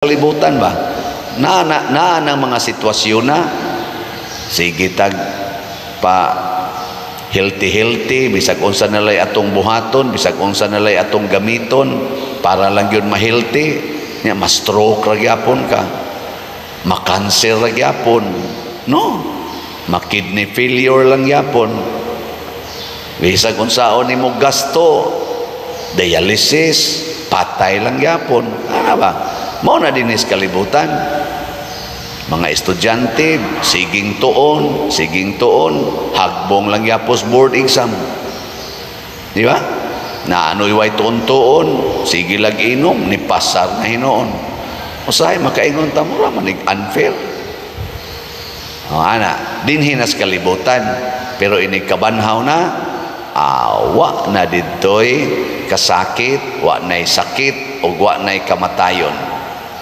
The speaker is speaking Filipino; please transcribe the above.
Kalibutan ba? Na ng mga sitwasyon na sige tag pa healthy bisag unsa nalay atong buhaton, bisag unsa nalay atong gamiton para lang yun ma-healthy, nya ma-stroke ra gyapon ka, ma-cancer ra gyapon, no? Ma-kidney failure lang gyapon. Bisag unsaon nimo gasto, dialysis, patay lang gyapon. Ana ba? Mao na dinis kalibutan. Mga estudyante, siging tuon, hagbong lang yapos board exam. Di ba? Na ano'y way tuon-tuon, sige lag inom, ni pasar na hinoon. Usahay, makaingon tamura, manig unfair. O, ana, dinhinas kalibutan, pero inikabanhaw na, wa na ditoy kasakit, wa na'y sakit, o wa na'y kamatayon.